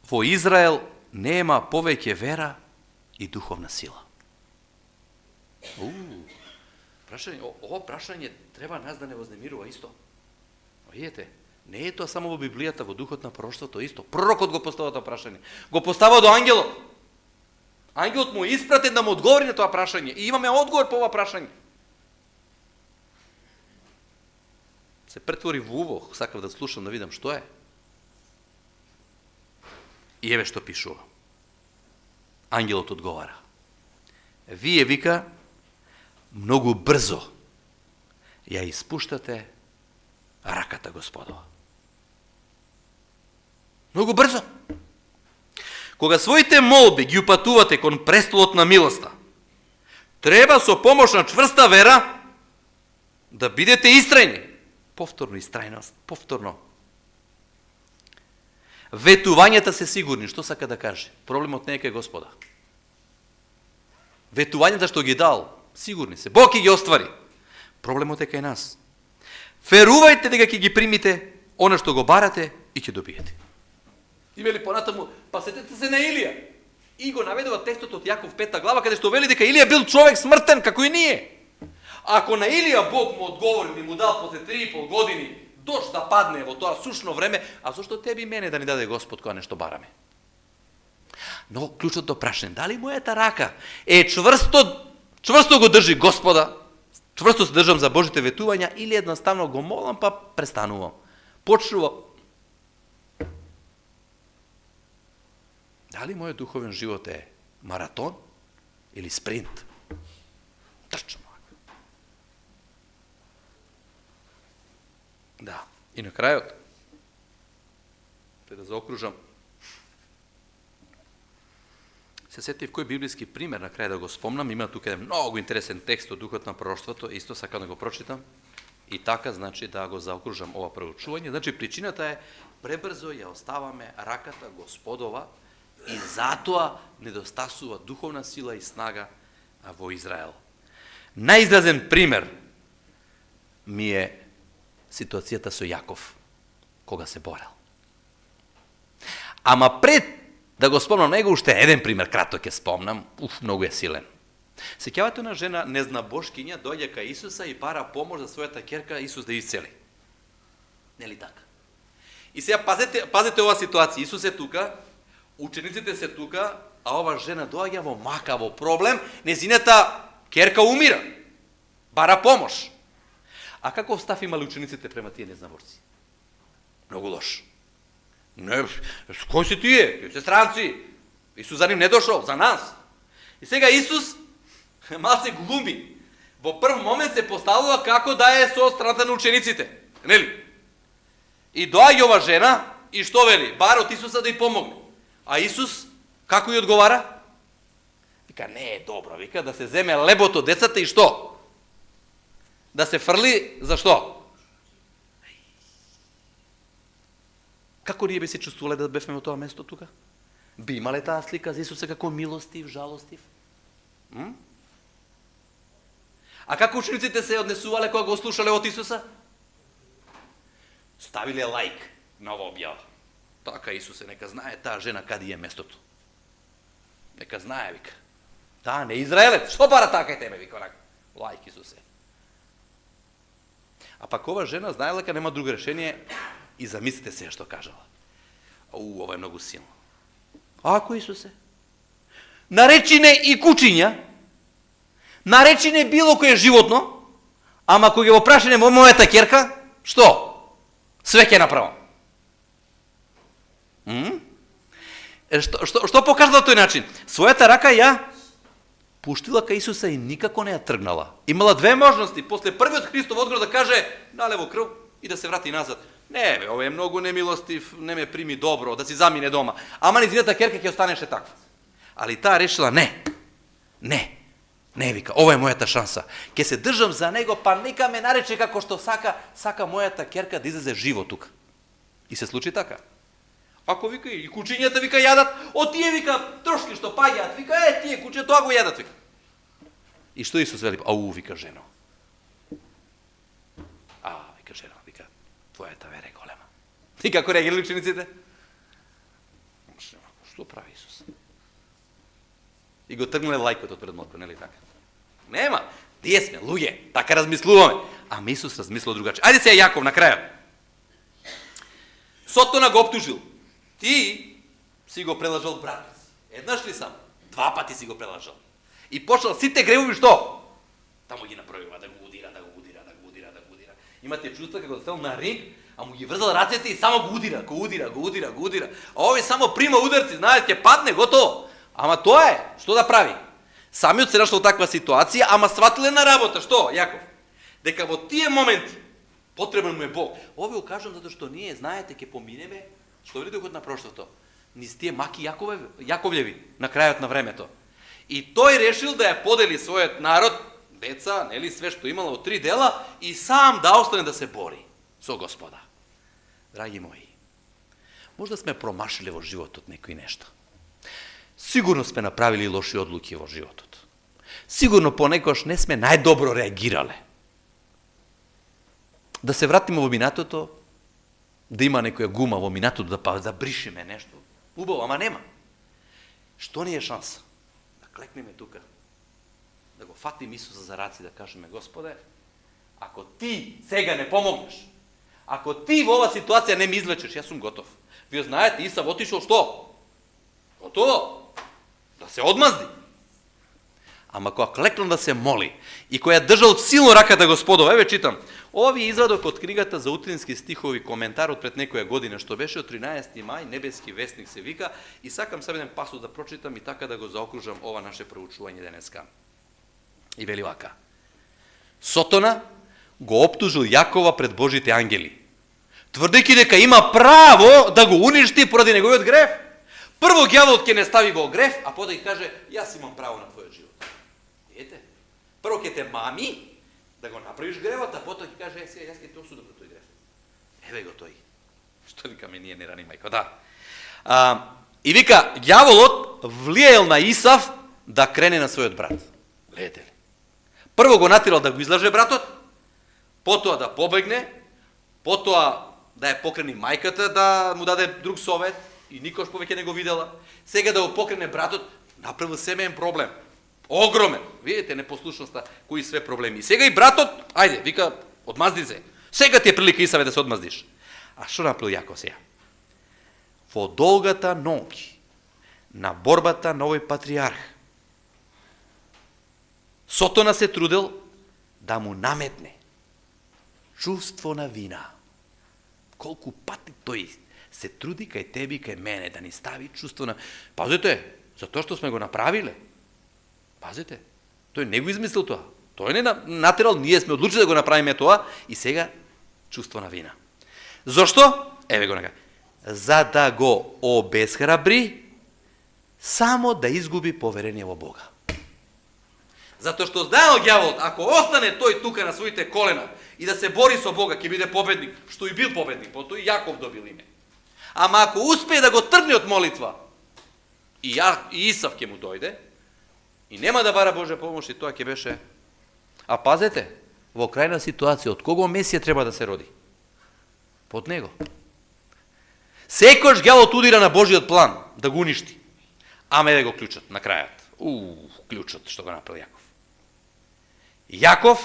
во Израел нема повеќе вера и духовна сила? Прашање, ова прашање треба нас да не вознемирува исто. Видите, не е тоа само во Библијата, во духот на пророштвото исто. Пророкот го постава тоа прашање. Го постава до ангелот. Ангелот му е испратен да му одговори на тоа прашање. И имаме одговор по ова прашање. Се претвори во убо, сакав да слушам, да видам што е. И еве што пишува. Ангелот одговара. Вие, вика, многу брзо ја испуштате раката Господова. Многу брзо. Кога своите молби ги упатувате кон престолот на милоста, треба со помош на чврста вера да бидете истрајни. Повторно истрајност, повторно. Ветувањата се сигурни, што сака да каже? Проблемот не е кај Господа. Ветувањата што ги дал, сигурни се. Бог ќе ги оствари. Проблемот е кај нас. Верувајте дека ќе ги примите она што го барате и ќе добиете. И вели понатаму, па сетете се на Илија. И го наведува текстот од Јаков 5 глава, каде што вели дека Илија бил човек смртен, како и ние. Ако на Илија Бог му одговори и му дал после 3,5 години дожд да падне во тоа сушно време, а зошто теби и мене да ни даде Господ кога нешто бараме? Но клучното прашање, дали мојата рака е чврсто го држи Господа, чврсто се држам за Божите ветувања, или едноставно го молам па престанувам? Почнувам. Дали мојот духовен живот е маратон или спринт? Трчам. Да, и на крајот, да заокружам, се сетив кој библиски пример на крај да го спомнам, има тука еден многу интересен текст од духот на пророштвото, исто сакам да го прочитам, и така, значи, да го заокружам ова проучување. Значи, причината е, пребрзо ја оставаме раката Господова и затоа недостасува духовна сила и снага во Израел. Најизразен пример ми е ситуацијата со Јаков, кога се борел. Ама пред да го спомнам него, уште еден пример, кратко ќе спомнам, многу е силен. Сеќавате на жена незнабошкиња, дојде кај Исуса и бара помош за својата ќерка Исус да исцели. Нели така? И сега пазете ова ситуација, Исус е тука, учениците се тука, а ова жена доаѓа во макаво проблем, незината ќерка умира, бара помош. А каков став имали учениците према тие незнаборци? Многу лош. Не, кој си тие? Тие се странци. Исус за ним не дошол, за нас. И сега Исус малце глуми. Во прв момент се поставува како да е со страната на учениците. Нели? И доаѓа ова жена и што вели? Бара од Исуса да ја помогне. А Исус како ја одговара? Вика, не е добро, вика да се земе лебото децата и што? Да се фрли, за што? Како ние би се чувствувале да бевме во тоа место тука? Би имале таа слика за Исуса како милостив, жалостив? А како учениците се однесувале кога го слушале од Исуса? Ставиле лайк на ова објава. Така, Исусе, нека знае таа жена каде е местото. Нека знае, вика. Таа не Израелец, што бара така и тебе, вика, лайк, Исусе. А пак ова жена знаела дека нема друго решение и замислите се што кажала. Ова е многу силно. Ако Исусе, наречи не и кучиња, наречи не било кое животно, Ама кога го прашене во мојата ќерка, што? Све ќе направам. Што покажа тој начин? Својата рака ја пуштила кај Исуса и никако не ја тргнала. Имала две можности. После првиот Христов одговор да каже налево крв и да се врати назад. Не, бе, овој е многу немилостив, не ме прими добро, да си замине дома. Ама низината ќерка ќе останеше таква. Али таа решила не, вика, ова е мојата шанса. Ке се држам за него, па нека ме нарече како што сака мојата ќерка да излезе живо тука. И се случи така. Ако вика и кучињата вика јадат, тие вика трошки што паѓаат, вика тие куче тоа го јадат вика. И што Исус вели? Вика жено. Вика жено, вика твојата вера е голема. И како реагирали учениците? Што прави Исус? И го тргнале лајкот од пред малку, нели така? Нема, ние сме луѓе, така размислуваме. Ама Исус размислува другаче. Ајде сега Јаков на крајот. Сотона го оптужил. Ти си го прелажал братот си. Еднаш ли сам? 2 пати си го прелажал. И почнал сите гревови што? Таму ги направува да го удира. Имате чувство како да стел на ринг, а му ги врзал рацете и само го удира. А овој само прима ударци, знаете, ќе падне, готово. Ама тоа е, што да прави? Самиот се нашол таква ситуација, ама сватиле на работа, што, Јаков? Дека во тие моменти потребен му е Бог. Овој го кажам затоа што ние, знаете, ќе поминеме, што вели духот на прошлото, низ тие маки Јаковлеви на крајот на времето. И тој решил да ја подели својот народ, деца, нели, све што имало од 3 дела, и сам да остане да се бори со Господа. Драги мои, можда сме промашили во животот некои нешта. Сигурно сме направили лоши одлуки во животот. Сигурно понекош не сме најдобро реагирале. Да се вратиме во минатото, да има некоја гума во минатото, да бришиме нешто. Убаво, ама нема. Што ни е шанса? Да клекнеме тука, да го фатим Исуса за раци, да кажеме: Господе, ако ти сега не помогнеш, ако ти во ова ситуација не ми извлечеш, јас сум готов. Вие знаете, Исав отишол што? Готово. Да се одмазди. Ама кога клекнал да се моли и која држал силно раката Господова, еве читам, ова е извадок од книгата за утрински стихови, коментар од пред некоја година, што беше од 13 мај, Небески вестник се вика, и сакам само еден пасус да прочитам и така да го заокружам ова наше проучување денеска. И вели вака: Сотона го оптужил Јакова пред Божите ангели, тврдејќи дека има право да го уништи поради неговиот грев. Прво ѓаволот ќе не стави во грев, а потоа ќе каже: јас имам право на твојот живот. Ете, прво ќе те мами да го направиш гревот, а потоа ќе каже: сега јас ќе те осудам за тој грев. Еве го тој. Што викаме ние, не рани мајко, да. И вика, ѓаволот влиел на Исав да крене на својот брат. Гледате ли? Прво го натирал да го излаже братот, потоа да побегне, потоа да ја покрени мајката да му даде друг совет, и никош повеќе не го видела. Сега да го покрене братот, направил семеен проблем. Огромен. Видите непослушноста, кои све проблеми. И сега и братот, ајде, вика, одмазди се. Сега ти е прилика, Исаве, да се одмаздиш. А што направил Јаков сега? Во долгата ноќ на борбата на овој патриарх, Сотона се трудел да му наметне чувство на вина. Колку пати тој се труди кај тебе и кај мене да ни стави чувство на... Пазите, затоа што сме го направиле. Пазите, тој не го измислил тоа. Тој не натерал, ние сме одлучили да го направиме тоа и сега чувство на вина. Зошто? Еве го нека. За да го обесхрабри, само да изгуби поверение во Бога. Затоа што знаел ѓаволот, ако остане тој тука на своите колена и да се бори со Бога, ќе биде победник, што и бил победник, потоа и Јаков добил име. Ама ако успее да го тргне од молитва, и Исав ќе му дојде, и нема да бара Божја помош, и тоа ќе беше... А пазете, во крајна ситуација, од кого Месија треба да се роди? Под него. Секојаш ѓаволот удира на Божиот план, да го уништи. Ама еве го клучот на крајот. Клучот што го направил Јаков. Јаков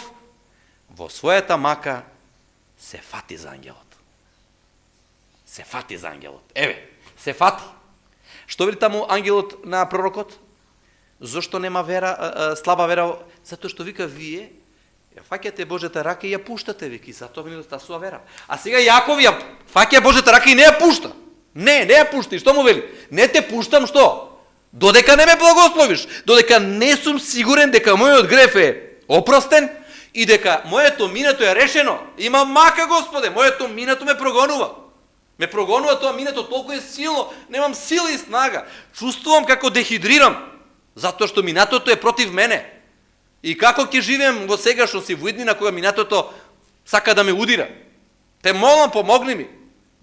во својата мака се фати за ангелот. Се фати за ангелот. Еве, се фати. Што вели таму ангелот на пророкот? Зошто нема вера, слаба вера? Затоа што вика, вие Ја фаќате Божјата рака и ја пуштате, веки, затоа ви недостасува вера. А сега Јаков ја фаќа Божјата рака и не ја пушта. Не ја пушти. Што му вели? Не те пуштам, што? Додека не ме благословиш, додека не сум сигурен дека мојот греф е опростен и дека моето минато е решено. Има мака, Господе, моето минато ме прогонува. Ме прогонува тоа минато, толку е силно, немам сила и снага. Чувствувам како дехидрирам, затоа што минатото е против мене. И како ќе живеем во сегашност и во иднина кога минатото сака да ме удира. Те молам, помогни ми.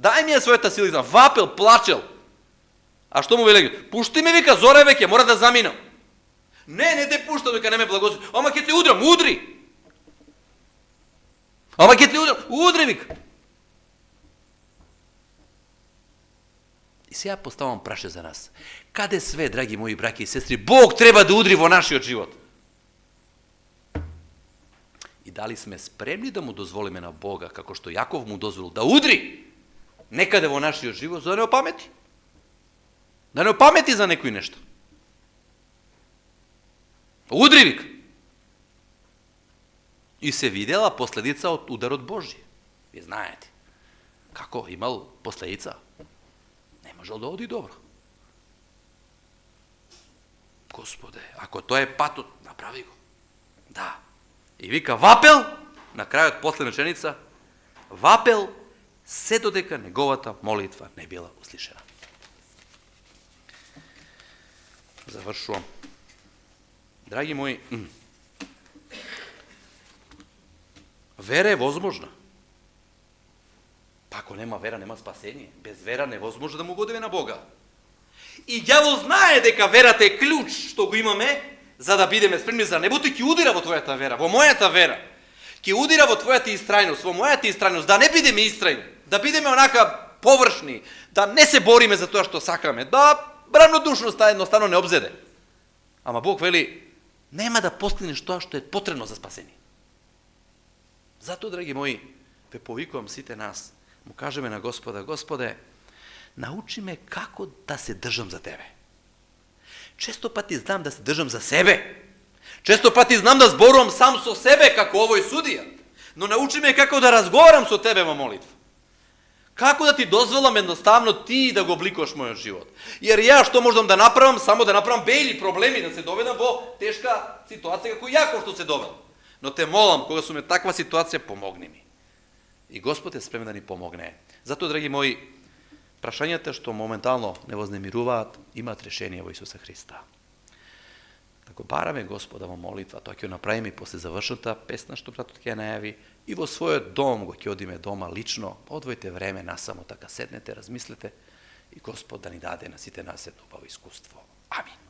Дај ми ја својата сила и снага. Вапел, плачел. А што му велеги? Пушти ме, вика, Зоре веќе, мора да заминам. Не те пуштам, вика, не ме благослови. Ама ќе те удрам, удри. Ама ќе те удрам, удри, вика. И сега поставам праше за нас. Каде све, драги мои браќи и сестри, Бог треба да удри во нашиот живот? И дали сме спремни да му дозволиме на Бога, како што Јаков му дозволил, да удри некаде во нашиот живот, за да не опамети? Да не опамети за некој нешто. Удри, вика. И се видела последица од ударот Божји. Ви знаете. Како имал последица? Не можел да оди добро. Господе, ако тоа е патот, направи го. Да. И вика, вапел, на крајот последна реченица, вапел, се додека неговата молитва не била услишена. Завршувам. Драги мои, вера е возможна. Па ако нема вера, нема спасение. Без вера невозможно да му годиме на Бога. И ѓавол знае дека верата е клjuč што го имаме, за да бидеме спремни за небото, и ќе удира во твојата вера, во мојата вера. Ќе удира во твојата истрајност, во мојата истрајност, да не бидеме истрајни, да бидеме онака површни, да не се бориме за тоа што сакаме, да равнодушноста едноставно не обзеде. Ама Бог вели, нема да постигнеш тоа што е потребно за спасение. Затоа, драги мои, ве повикувам сите нас, му кажеме на Господа, Господе, научи ме како да се држам за Тебе. Често пати знам да се држам за себе. Често пати знам да зборувам сам со себе, како овој судија. Но научи ме како да разговарам со Тебе во молитва. Како да ти дозволам едноставно ти да го обликуваш мојот живот. Јер ја што можам да направам, само да направам бели проблеми, да се доведам во тешка ситуација како Јаков што се довел. Но те молам, кога сум во таква ситуација, помогни ми. И Господ е спремен да ни помогне. Затоа, драги мои, прашањата што моментално не вознемируваат, имаат решение во Исуса Христа. Ако бараме Господа во молитва, тоа ќе го направиме и после завршната песна што братот ќе најави, и во својот дом го ќе одиме дома лично, одвојте време насамо, така седнете, размислете и Господ да ни даде на сите нас едно убаво искуство. Амин.